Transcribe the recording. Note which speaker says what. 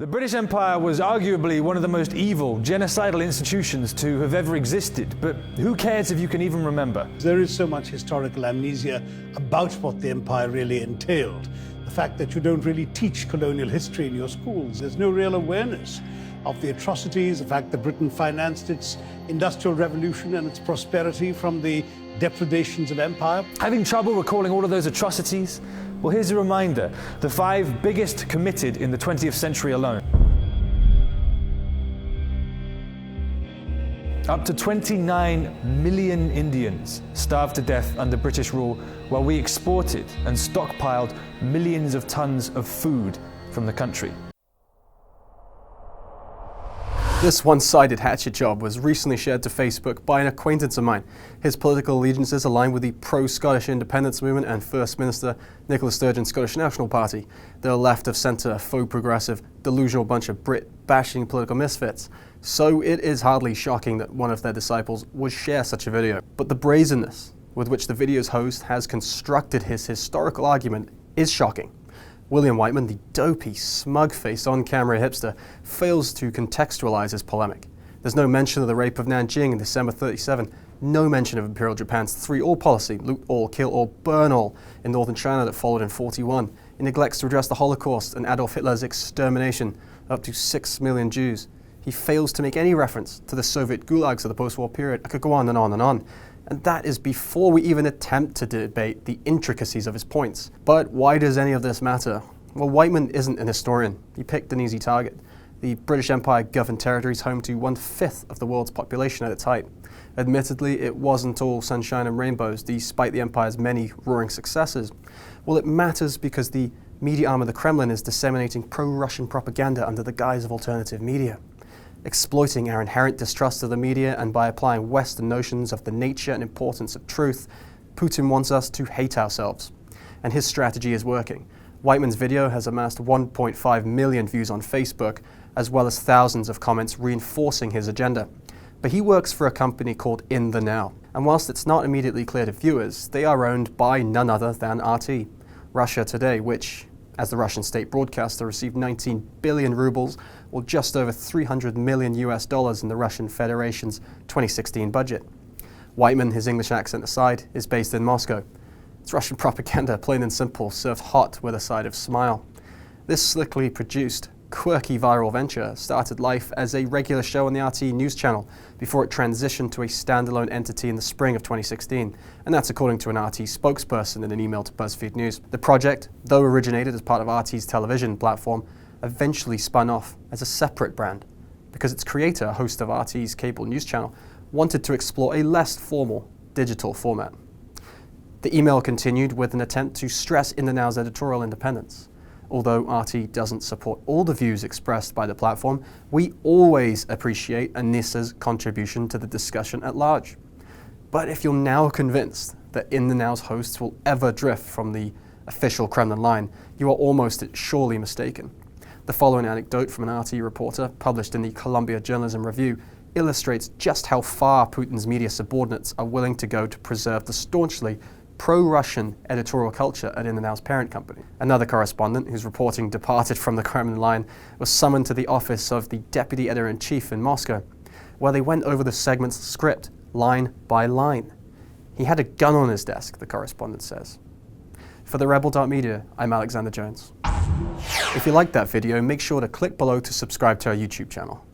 Speaker 1: The British Empire was arguably one of the most evil, genocidal institutions to have ever existed, but who cares if you can even remember?
Speaker 2: There is so much historical amnesia about what the empire really entailed. The fact that you don't really teach colonial history in your schools. There's no real awareness of the atrocities, the fact that Britain financed its industrial revolution and its prosperity from the depredations of empire.
Speaker 1: Having trouble recalling all of those atrocities? Well, here's a reminder: the 5 biggest committed in the 20th century alone. Up to 29 million Indians starved to death under British rule, while we exported and stockpiled millions of tons of food from the country.
Speaker 3: This one-sided hatchet job was recently shared to Facebook by an acquaintance of mine. His political allegiances align with the pro-Scottish independence movement and First Minister Nicola Sturgeon's Scottish National Party. They're a left-of-centre, faux-progressive, delusional bunch of Brit-bashing political misfits. So it is hardly shocking that one of their disciples would share such a video. But the brazenness with which the video's host has constructed his historical argument is shocking. William Whiteman, the dopey, smug-faced on-camera hipster, fails to contextualize his polemic. There's no mention of the rape of Nanjing in December 1937, no mention of Imperial Japan's 3-all policy, loot all, kill all, burn all, in northern China that followed in 1941. He neglects to address the Holocaust and Adolf Hitler's extermination of up to 6 million Jews. He fails to make any reference to the Soviet gulags of the post-war period. I could go on and on and on. And that is before we even attempt to debate the intricacies of his points. But why does any of this matter? Well, Whiteman isn't an historian. He picked an easy target. The British Empire governed territories home to 1/5 of the world's population at its height. Admittedly, it wasn't all sunshine and rainbows, despite the empire's many roaring successes. Well, it matters because the media arm of the Kremlin is disseminating pro-Russian propaganda under the guise of alternative media. Exploiting our inherent distrust of the media and by applying Western notions of the nature and importance of truth, Putin wants us to hate ourselves. And his strategy is working. Whiteman's video has amassed 1.5 million views on Facebook, as well as thousands of comments reinforcing his agenda. But he works for a company called In the Now. And whilst it's not immediately clear to viewers, they are owned by none other than RT, Russia Today, which, as the Russian state broadcaster, received 19 billion rubles, or just over $300 million in the Russian Federation's 2016 budget. Whiteman, his English accent aside, is based in Moscow. It's Russian propaganda, plain and simple, served hot with a side of smile. This slickly produced, quirky viral venture started life as a regular show on the RT news channel before it transitioned to a standalone entity in the spring of 2016, and that's according to an RT spokesperson in an email to BuzzFeed News. The project, though originated as part of RT's television platform, eventually spun off as a separate brand because its creator, a host of RT's cable news channel, wanted to explore a less formal digital format. The email continued with an attempt to stress In the Now's editorial independence. Although RT doesn't support all the views expressed by the platform, we always appreciate Anissa's contribution to the discussion at large. But if you're now convinced that In the Now's hosts will ever drift from the official Kremlin line, you are almost surely mistaken. The following anecdote from an RT reporter, published in the Columbia Journalism Review, illustrates just how far Putin's media subordinates are willing to go to preserve the staunchly pro-Russian editorial culture at In the Now's parent company. Another correspondent, whose reporting departed from the Kremlin line, was summoned to the office of the deputy editor-in-chief in Moscow, where they went over the segment's script, line by line. He had a gun on his desk, the correspondent says. For the Rebel.media, I'm Alexander Jones. If you liked that video, make sure to click below to subscribe to our YouTube channel.